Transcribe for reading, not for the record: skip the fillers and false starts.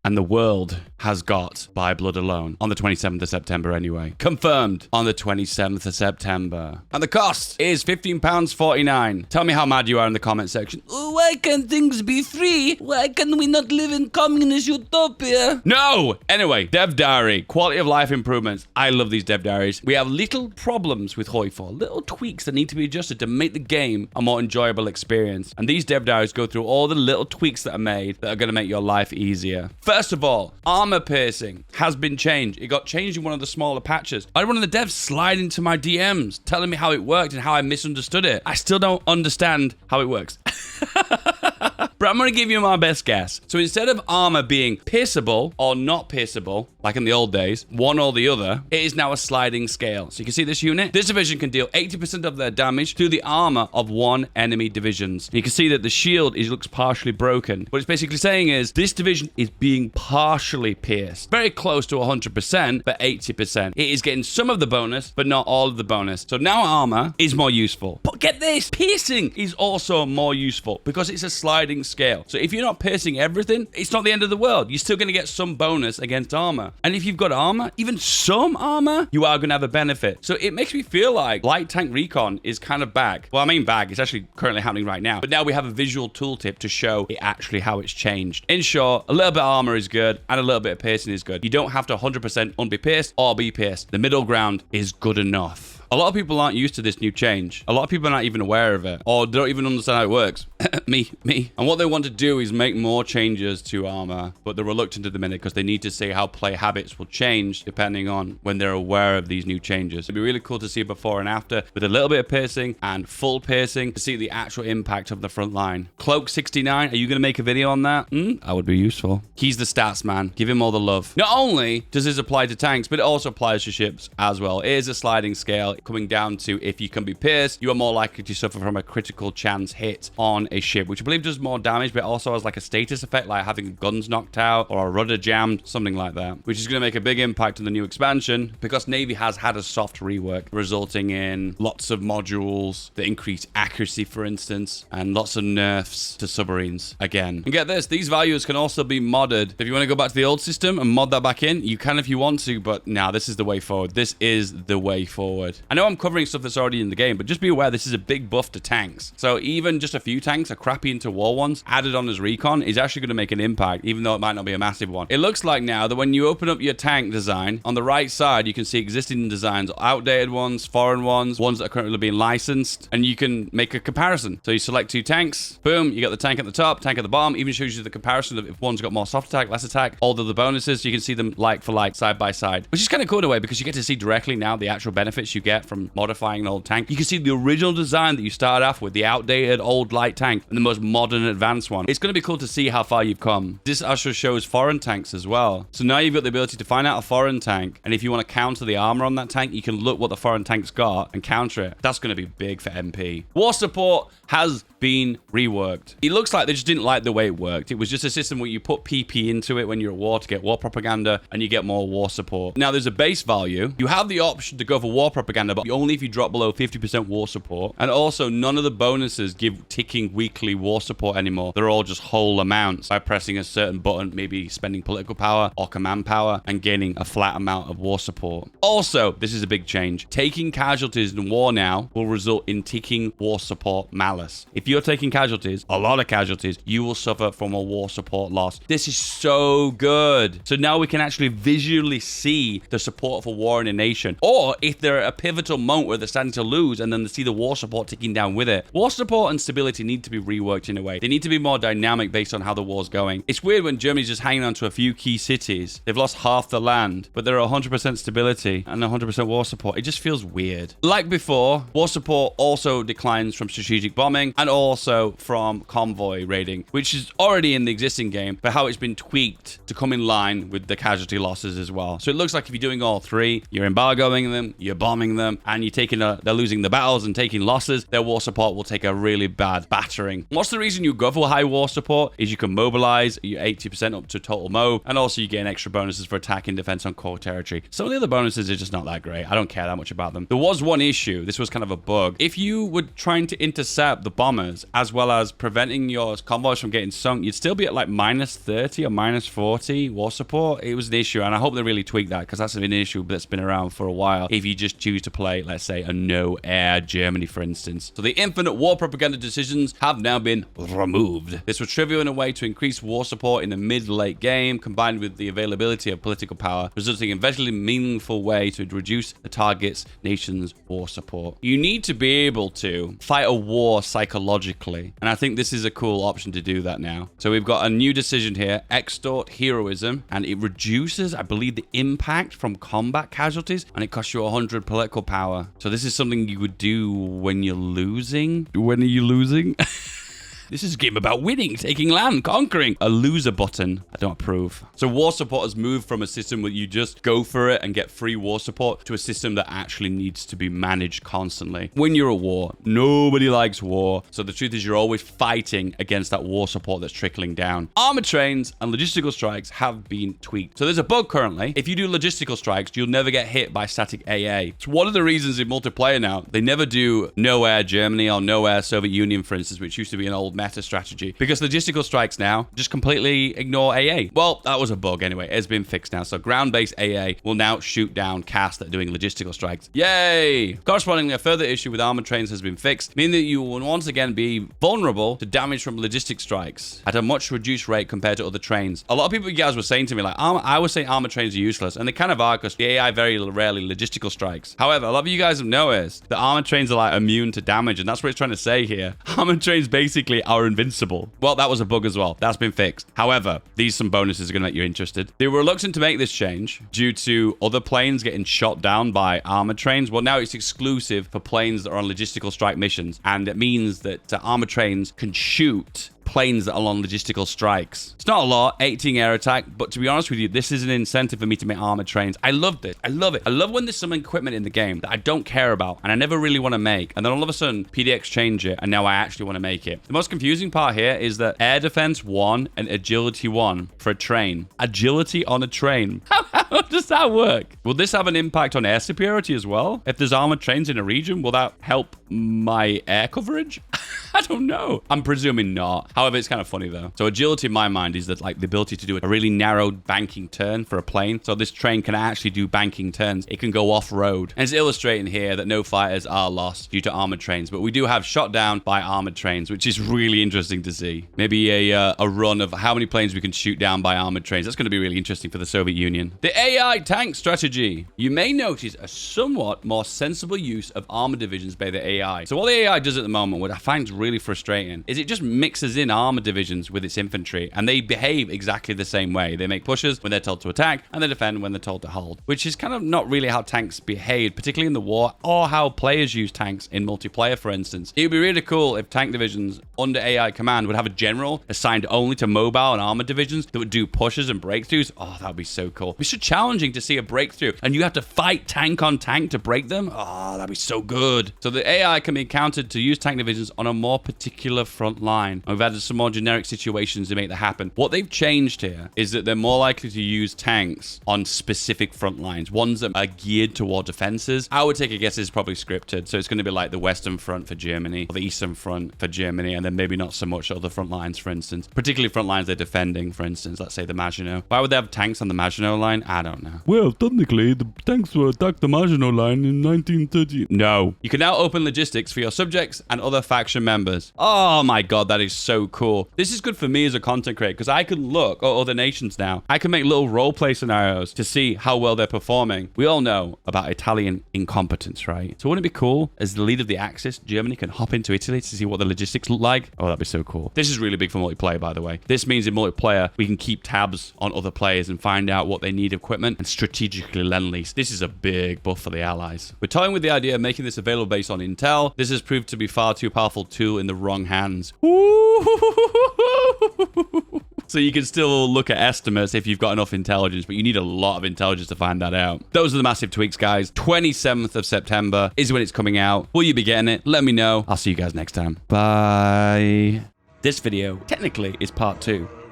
And the world has got By Blood Alone on the 27th of September anyway. Confirmed on the 27th of September. And the cost is £15.49. Tell me how mad you are in the comment section. Oh, why can't things be free? Why can we not live in communist utopia? No! Anyway, Dev Diary. Quality of life improvements. I love these Dev Diaries. We have little problems with Hoi4. Little tweaks that need to be adjusted to make the game a more enjoyable experience. And these Dev Diaries go through all the little tweaks that are made that are going to make your life easier. First of all, armor piercing has been changed. It got changed in one of the smaller patches. I had one of the devs slide into my DMs telling me how it worked and how I misunderstood it. I still don't understand how it works. But I'm going to give you my best guess. So instead of armor being pierceable or not pierceable, like in the old days, one or the other, it is now a sliding scale. So you can see this unit. This division can deal 80% of their damage through the armor of one enemy divisions. You can see that the shield looks partially broken. What it's basically saying is this division is being partially pierced. Very close to 100%, but 80%. It is getting some of the bonus, but not all of the bonus. So now armor is more useful. But get this, piercing is also more useful because it's a sliding scale. So if you're not piercing everything, it's not the end of the world. You're still going to get some bonus against armor. And if you've got armor, even some armor, you are going to have a benefit. So it makes me feel like light tank recon is kind of back. Well, I mean back. It's actually currently happening right now. But now we have a visual tooltip to show it actually how it's changed. In short, a little bit of armor is good and a little bit of piercing is good. You don't have to 100% unbe pierced or be pierced. The middle ground is good enough. A lot of people aren't used to this new change. A lot of people are not even aware of it or don't even understand how it works. me. And what they want to do is make more changes to armor, but they're reluctant at the minute because they need to see how play habits will change depending on when they're aware of these new changes. It'd be really cool to see before and after with a little bit of piercing and full piercing to see the actual impact of the front line. Cloak 69, are you going to make a video on that? That would be useful. He's the stats man. Give him all the love. Not only does this apply to tanks, but it also applies to ships as well. It is a sliding scale coming down to if you can be pierced, you are more likely to suffer from a critical chance hit on a ship, which I believe does more damage, but also has like a status effect, like having guns knocked out or a rudder jammed, something like that, which is going to make a big impact on the new expansion because Navy has had a soft rework, resulting in lots of modules that increase accuracy, for instance, and lots of nerfs to submarines again. And get this, these values can also be modded. If you want to go back to the old system and mod that back in, you can if you want to, but now this is the way forward. This is the way forward. I know I'm covering stuff that's already in the game, but just be aware this is a big buff to tanks. So even just a few tanks, a crappy interwar ones, added on as recon is actually going to make an impact, even though it might not be a massive one. It looks like now that when you open up your tank design, on the right side, you can see existing designs, outdated ones, foreign ones, ones that are currently being licensed, and you can make a comparison. So you select two tanks, boom, you got the tank at the top, tank at the bottom, even shows you the comparison of if one's got more soft attack, less attack, all of the bonuses, you can see them like for like, side by side, which is kind of cool in a way because you get to see directly now the actual benefits you get from modifying an old tank. You can see the original design that you started off with, the outdated old light tank, and the most modern advanced one. It's going to be cool to see how far you've come. This also shows foreign tanks as well. So now you've got the ability to find out a foreign tank, and if you want to counter the armor on that tank, you can look what the foreign tank's got and counter it. That's going to be big for MP. War support has been reworked. It looks like they just didn't like the way it worked. It was just a system where you put PP into it when you're at war to get war propaganda, and you get more war support. Now there's a base value. You have the option to go for war propaganda, but only if you drop below 50% war support. And also none of the bonuses give ticking weekly war support anymore. They're all just whole amounts by pressing a certain button, maybe spending political power or command power and gaining a flat amount of war support. Also, this is a big change. Taking casualties in war now will result in ticking war support malice. If you're taking casualties, a lot of casualties, you will suffer from a war support loss. This is so good. So now we can actually visually see the support for war in a nation. Or if they're at a pivotal moment where they're starting to lose and then they see the war support ticking down with it. War support and stability need to be reworked in a way. They need to be more dynamic based on how the war's going. It's weird when Germany's just hanging on to a few key cities. They've lost half the land, but they're 100% stability and 100% war support. It just feels weird. Like before, war support also declines from strategic bombing and also from convoy raiding, which is already in the existing game, but how it's been tweaked to come in line with the casualty losses as well. So it looks like if you're doing all three, you're embargoing them, you're bombing them, and you're taking they're losing the battles and taking losses, their war support will take a really bad battering. What's the reason you go for high war support is you can mobilize your 80% up to total mob, and also you gain extra bonuses for attack and defense on core territory. Some of the other bonuses are just not that great. I don't care that much about them. There was one issue. This was kind of a bug. If you were trying to intercept the bombers bombers, as well as preventing your convoys from getting sunk, you'd still be at like -30 or -40 war support. It was an issue, and I hope they really tweak that, because that's been an issue that's been around for a while if you just choose to play, let's say, a no-air Germany, for instance. So the infinite war propaganda decisions have now been removed. This was trivial in a way to increase war support in the mid-late game, combined with the availability of political power, resulting in visually meaningful way to reduce the target's nation's war support. You need to be able to fight a war psychologically, and I think this is a cool option to do that now. So we've got a new decision here, extort heroism, and it reduces, I believe, the impact from combat casualties, and it costs you 100 political power. So this is something you would do when you're losing. When are you losing? This is a game about winning, taking land, conquering. A loser button. I don't approve. So war support has moved from a system where you just go for it and get free war support to a system that actually needs to be managed constantly. When you're at war, nobody likes war. So the truth is you're always fighting against that war support that's trickling down. Armor trains and logistical strikes have been tweaked. So there's a bug currently. If you do logistical strikes, you'll never get hit by static AA. It's one of the reasons in multiplayer now, they never do no air Germany or no air Soviet Union, for instance, which used to be an old meta strategy, because logistical strikes now just completely ignore AA. Well, that was a bug anyway. It's been fixed now. So ground-based AA will now shoot down casts that are doing logistical strikes. Yay! Correspondingly, a further issue with armor trains has been fixed, meaning that you will once again be vulnerable to damage from logistic strikes at a much reduced rate compared to other trains. A lot of people, you guys were saying to me, like, I was saying armor trains are useless, and they kind of are, because the AI very rarely logistical strikes. However, a lot of you guys have noticed that armor trains are like immune to damage, and that's what it's trying to say here. Armor trains basically are invincible. Well, that was a bug as well. That's been fixed. However, these some bonuses are going to make you interested. They were reluctant to make this change due to other planes getting shot down by armor trains. Well, now it's exclusive for planes that are on logistical strike missions, and it means that armor trains can shoot planes that are on logistical strikes. It's not a lot, 18 air attack, but to be honest with you, this is an incentive for me to make armor trains. I love this. I love it. I love when there's some equipment in the game that I don't care about and I never really want to make, and then all of a sudden PDX change it and now I actually want to make it. The most confusing part here is that air defense 1 and agility 1 for a train. Agility on a train. How does that work? Will this have an impact on air superiority as well? If there's armored trains in a region, will that help my air coverage? I don't know. I'm presuming not. However, it's kind of funny though. So agility in my mind is that like the ability to do a really narrow banking turn for a plane. So this train can actually do banking turns. It can go off-road. And it's illustrating here that no fighters are lost due to armored trains, but we do have shot down by armored trains, which is really interesting to see. Maybe a run of how many planes we can shoot down by armored trains. That's going to be really interesting for the Soviet Union. The AI tank strategy. You may notice a somewhat more sensible use of armor divisions by the AI. So what the AI does at the moment, what I find really frustrating, is it just mixes in armor divisions with its infantry, and they behave exactly the same way. They make pushes when they're told to attack, and they defend when they're told to hold, which is kind of not really how tanks behave, particularly in the war, or how players use tanks in multiplayer, for instance. It would be really cool if tank divisions under AI command would have a general assigned only to mobile and armor divisions that would do pushes and breakthroughs. Oh, that would be so cool. It'd be so challenging to see a breakthrough, and you have to fight tank on tank to break them. Oh, that'd be so good. So the AI can be encountered to use tank divisions on a more particular front line. We've added some more generic situations to make that happen. What they've changed here is that they're more likely to use tanks on specific front lines, ones that are geared toward defenses. I would take a guess it's probably scripted. So it's going to be like the Western Front for Germany, or the Eastern Front for Germany, and then maybe not so much other front lines, for instance. Particularly front lines they're defending, for instance, let's say the Maginot. Why would they have tanks on the Maginot line? I don't know. Well, technically, the tanks were attacked the Maginot line in 1930. No. You can now open logistics for your subjects and other faction members. Oh my god, that is so cool. This is good for me as a content creator, because I can look at other nations now. I can make little roleplay scenarios to see how well they're performing. We all know about Italian incompetence, right? So wouldn't it be cool, as the leader of the Axis, Germany can hop into Italy to see what the logistics look like? Oh, that'd be so cool. This is really big for multiplayer, by the way. This means in multiplayer, we can keep tabs on other players and find out what they need equipment and strategically lend lease. This is a big buff for the allies. We're toying with the idea of making this available based on intel. This has proved to be far too powerful tool in the wrong hands. So you can still look at estimates if you've got enough intelligence, but you need a lot of intelligence to find that out. Those are the massive tweaks, guys. 27th of September is when it's coming out. Will you be getting it? Let me know. I'll see you guys next time. Bye. This video technically is part 2.